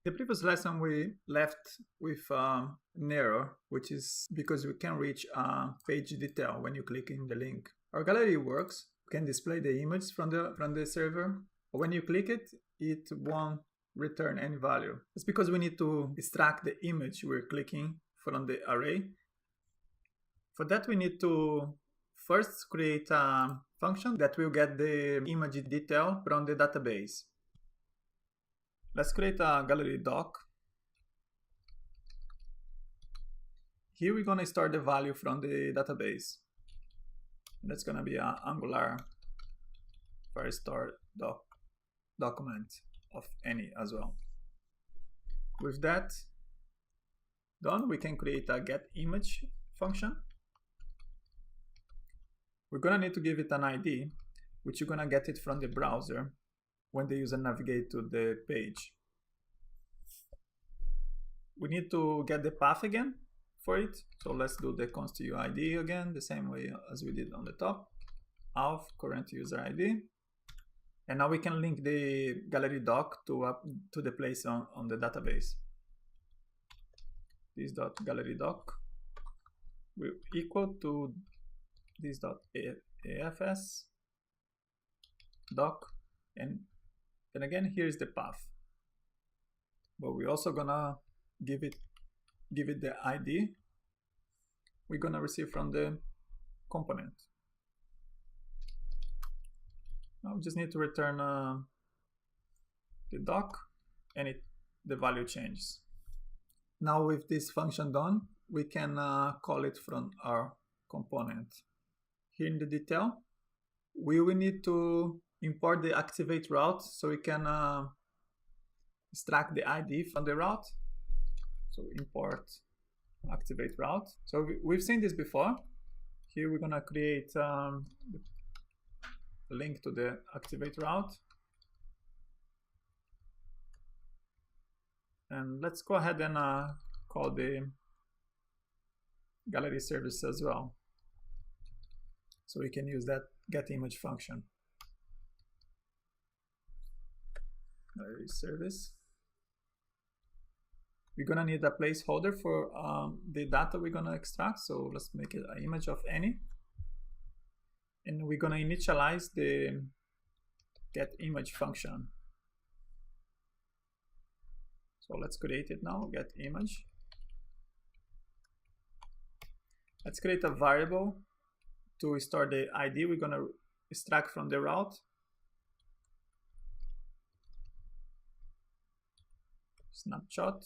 The previous lesson we left with an error, which is because we can reach page detail when you click in the link. Our gallery works, we can display the image from the server, but when you click it, it won't return any value. It's because we need to extract the image we're clicking from the array. For that, we need to first create a function that will get the image detail from the database. Let's create a gallery doc. Here we're gonna store the value from the database. That's gonna be an Angular Firestore document of any as well. With that done, we can create a getImage function. We're gonna need to give it an ID, which you're gonna get it from the browser when the user navigates to the page. We need to get the path again for it. So let's do the const UID again, the same way as we did on the top. Auth current user ID. And now we can link the gallery doc to the place on the database. This.gallery doc will equal to this.afs doc, and again here's the path, but we're also gonna give it the ID we're gonna receive from the component. Now we just need to return the doc, and the value changes. Now with this function done, we can call it from our component. Here in the detail, we will need to import the activate route so we can extract the ID from the route. So import activate route. So we've seen this before. Here we're gonna create a link to the activate route. And let's go ahead and call the gallery service as well. So we can use that getImage function. Gallery service. We're gonna need a placeholder for the data we're gonna extract. So let's make it an image of any. And we're gonna initialize the getImage function. So let's create it now, getImage. Let's create a variable to store the ID we're gonna extract from the route. Snapshot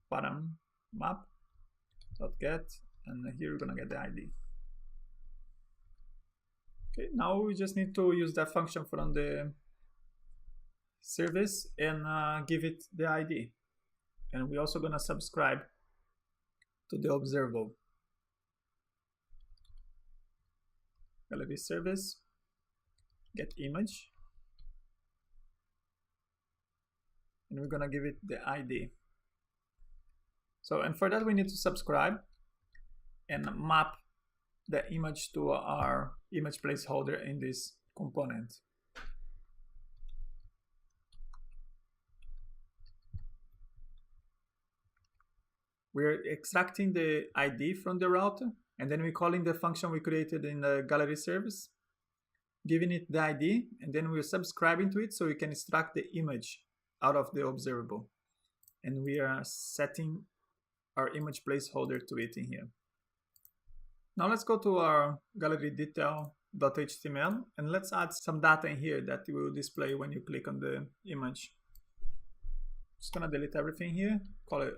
param map.get, and here we're gonna get the ID. Okay, now we just need to use that function from the service and give it the ID. And we're also gonna subscribe to the observable. Gallery service, getImage, and we're gonna give it the ID. So, and for that we need to subscribe and map the image to our image placeholder in this component. We're extracting the ID from the route, and then we're calling the function we created in the gallery service, giving it the ID, and then we're subscribing to it so we can extract the image out of the observable. And we are setting our image placeholder to it in here. Now let's go to our gallery detail.html and let's add some data in here that will display when you click on the image. Just gonna delete everything here, call it,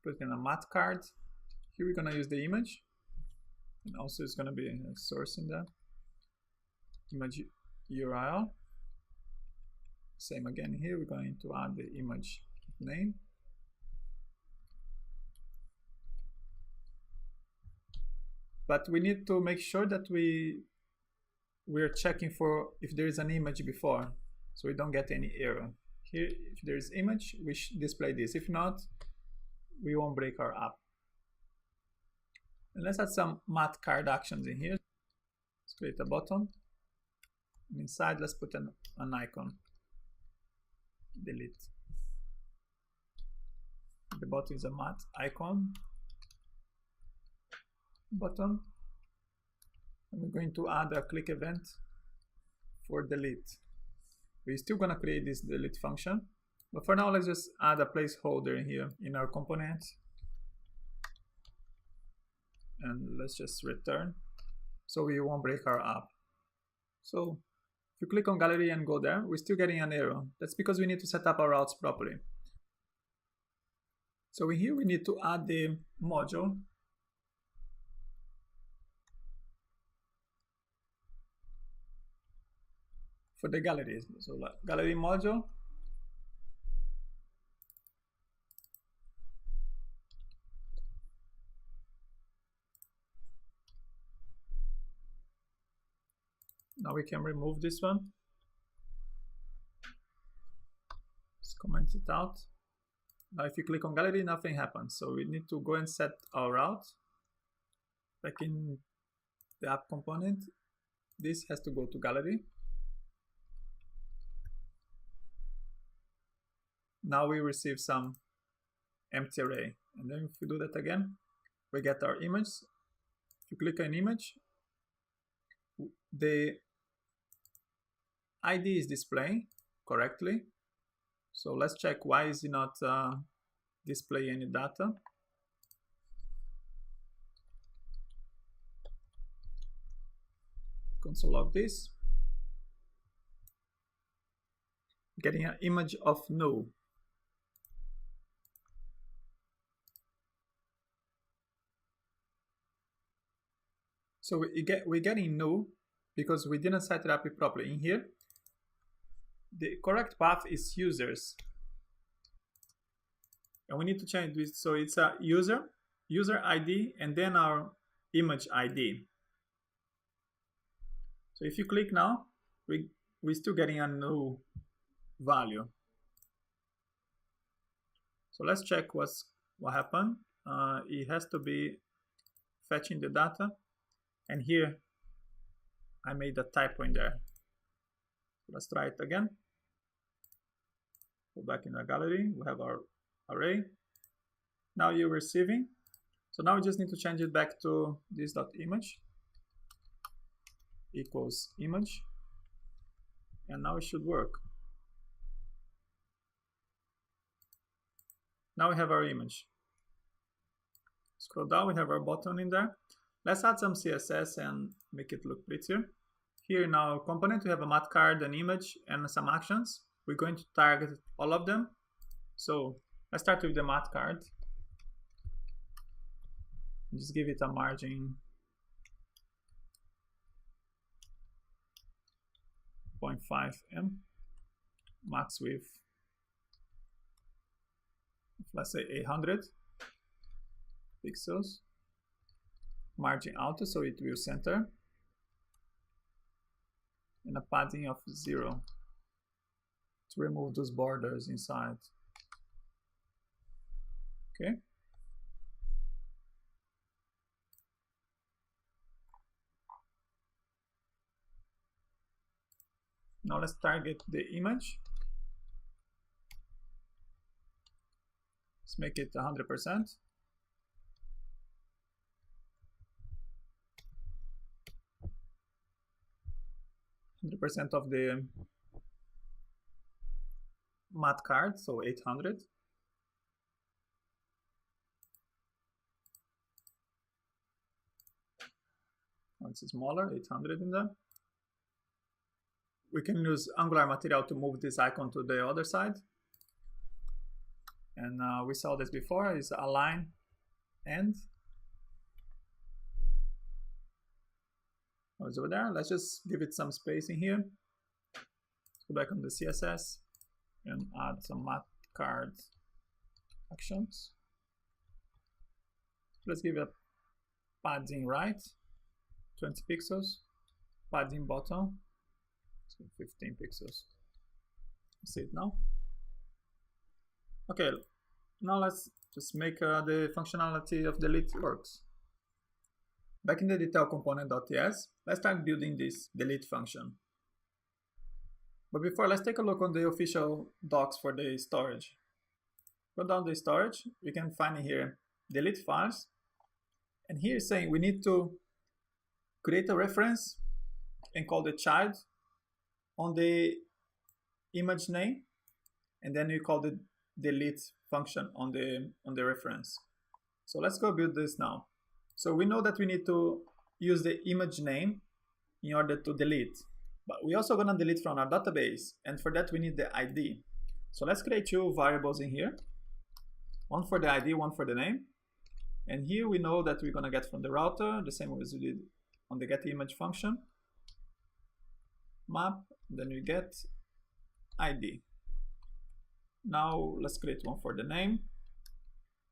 put in a math card. Here we're gonna use the image, and also it's gonna be a source in the image URL. Same again here, we're going to add the image name. But we need to make sure that we're checking for if there is an image before, so we don't get any error. Here, if there is image, we should display this. If not, we won't break our app. And let's add some math card actions in here. Let's create a button. And inside, let's put an icon. delete. The bottom is a matte icon button. And we're going to add a click event for delete. We're still gonna create this delete function, but for now let's just add a placeholder here in our component. And let's just return so we won't break our app. So if you click on gallery and go there, we're still getting an error. That's because we need to set up our routes properly. So here we need to add the module for the galleries. So gallery module. Now we can remove this one. Let's comment it out. Now if you click on gallery, nothing happens. So we need to go and set our route. Back in the app component, this has to go to gallery. Now we receive some empty array. And then if we do that again, we get our image. If you click on image, the ID is displaying correctly. So let's check why is it not display any data. Console log this. Getting an image of no. So we're getting no because we didn't set it up properly. In here, the correct path is users. And we need to change this so it's a user ID, and then our image ID. So if you click now, we're still getting a no value. So let's check what happened. It has to be fetching the data. And here, I made a typo in there. Let's try it again. Go back in the gallery. We have our array. Now you're receiving. So now we just need to change it back to this.image equals image. And now it should work. Now we have our image. Scroll down, we have our button in there. Let's add some CSS and make it look prettier. Here in our component, we have a matte card, an image, and some actions. We're going to target all of them. So let's start with the matte card. Just give it a margin 0.5 em, max width, let's say 800 pixels. Margin auto, so it will center, and a padding of 0 to remove those borders inside. Okay. Now let's target the image. Let's make it 100%. Of the matte card, so 800. Once it's smaller, 800 in there. We can use Angular material to move this icon to the other side. And we saw this before, is align end. It's over there. Let's just give it some space in here. Let's go back on the CSS and add some matte card actions. Let's give it a padding right, 20 pixels, padding bottom, so 15 pixels. See it now? Okay, now let's just make the functionality of delete works. Back in the detail component.ts, let's start building this delete function. But before, let's take a look on the official docs for the storage. Go down the storage, we can find here delete files. And here it's saying we need to create a reference and call the child on the image name. And then you call the delete function on the reference. So let's go build this now. So we know that we need to use the image name in order to delete. But we're also gonna delete from our database. And for that we need the ID. So let's create two variables in here. One for the ID, one for the name. And here we know that we're gonna get from the router, the same as we did on the getImage function. Map, then we get ID. Now let's create one for the name.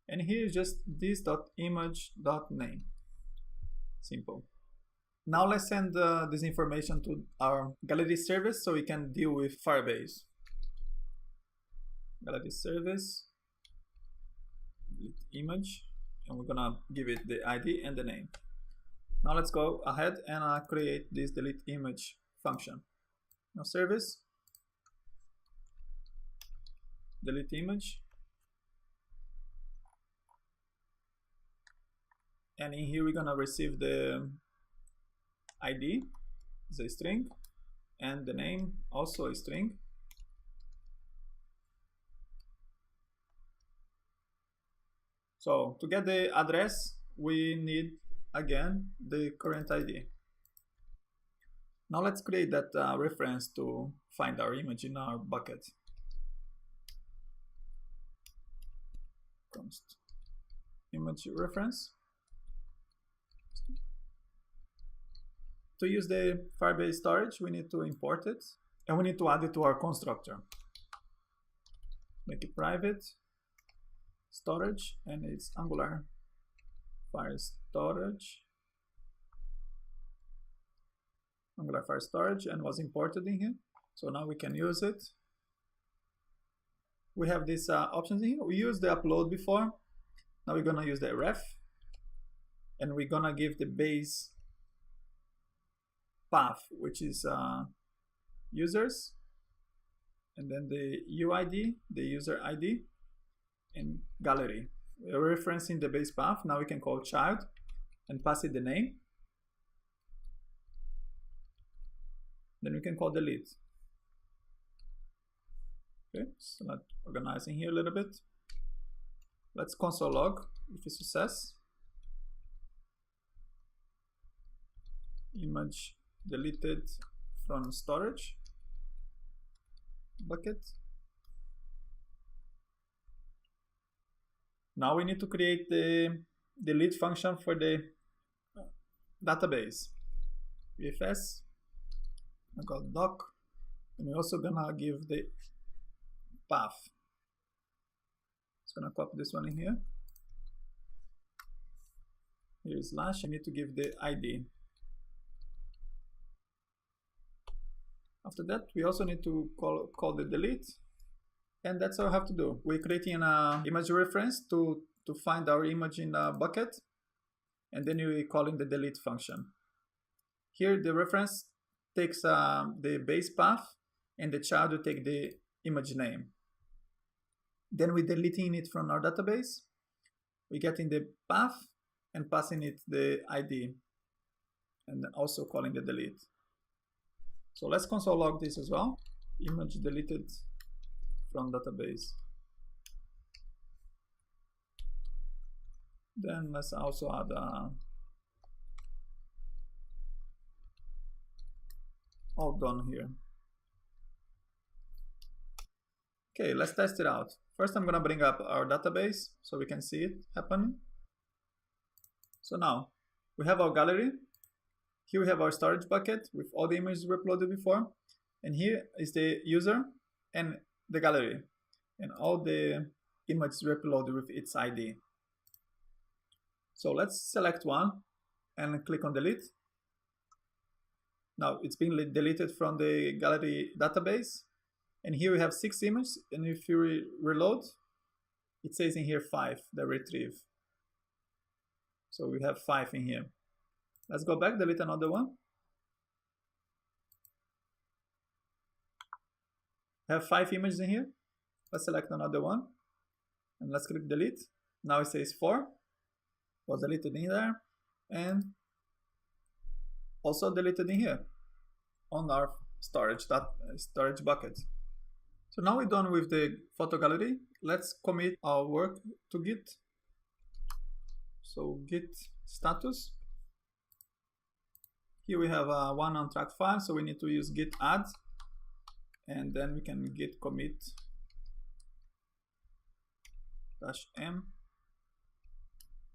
And here is just this.image.name. Simple. Now let's send this information to our gallery service so we can deal with Firebase. Gallery service, delete image, and we're gonna give it the ID and the name. Now let's go ahead and create this delete image function. Now service, delete image, and in here we're gonna receive the ID is a string and the name also a string. So to get the address we need again the current ID. Now let's create that reference to find our image in our bucket. Const image reference. To use the Firebase storage, we need to import it and we need to add it to our constructor. Make it private storage, and it's Angular Fire Storage. Angular Fire Storage, and was imported in here. So now we can use it. We have these options in here. We used the upload before. Now we're gonna use the ref, and we're gonna give the base path, which is users, and then the UID, the user ID, and gallery. We're referencing the base path. Now we can call child and pass it the name. Then we can call delete. Okay, so not organizing here a little bit. Let's console log if it's success. Image deleted from storage bucket. Now we need to create the delete function for the database. VFS, I got doc, and we're also gonna give the path. Just gonna copy this one in here. Here's slash, I need to give the ID. After that, we also need to call the delete, and that's all I have to do. We're creating an image reference to find our image in a bucket, and then we're calling the delete function. Here, the reference takes the base path, and the child will take the image name. Then we're deleting it from our database. We're getting the path and passing it the ID, and also calling the delete. So let's console log this as well. Image deleted from database. Then let's also add all done here. Okay, let's test it out. First, I'm gonna bring up our database so we can see it happening. So now we have our gallery. Here we have our storage bucket with all the images we uploaded before. And here is the user and the gallery and all the images we uploaded with its ID. So let's select one and click on delete. Now it's being deleted from the gallery database. And here we have 6 images. And if you reload, it says in here 5 that retrieve. So we have 5 in here. Let's go back, delete another one. have 5 images in here. Let's select another one and let's click delete. Now it says 4 was deleted in there and also deleted in here on our storage bucket. So now we're done with the photo gallery. Let's commit our work to Git. So git status. Here we have one untracked file, so we need to use git add, and then we can git commit -m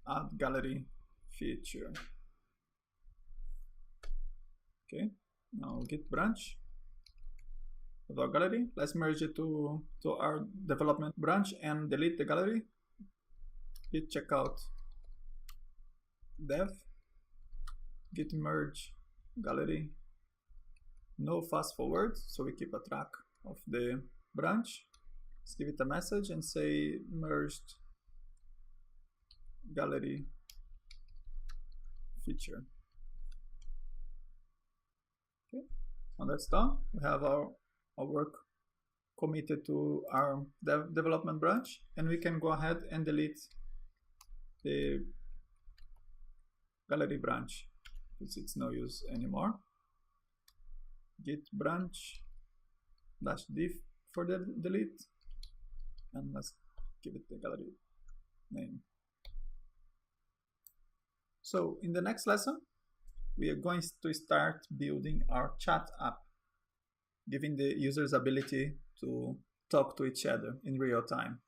add gallery feature. Okay, now git branch of our gallery. Let's merge it to our development branch and delete the gallery. Git checkout dev, git merge gallery, no fast forward, so we keep a track of the branch. Let's give it a message and say merged gallery feature. Okay, now that's done. We have our work committed to our development branch, and we can go ahead and delete the gallery branch because it's no use anymore. Git branch -diff for the delete, and let's give it the gallery name. So in the next lesson, we are going to start building our chat app, giving the users ability to talk to each other in real time.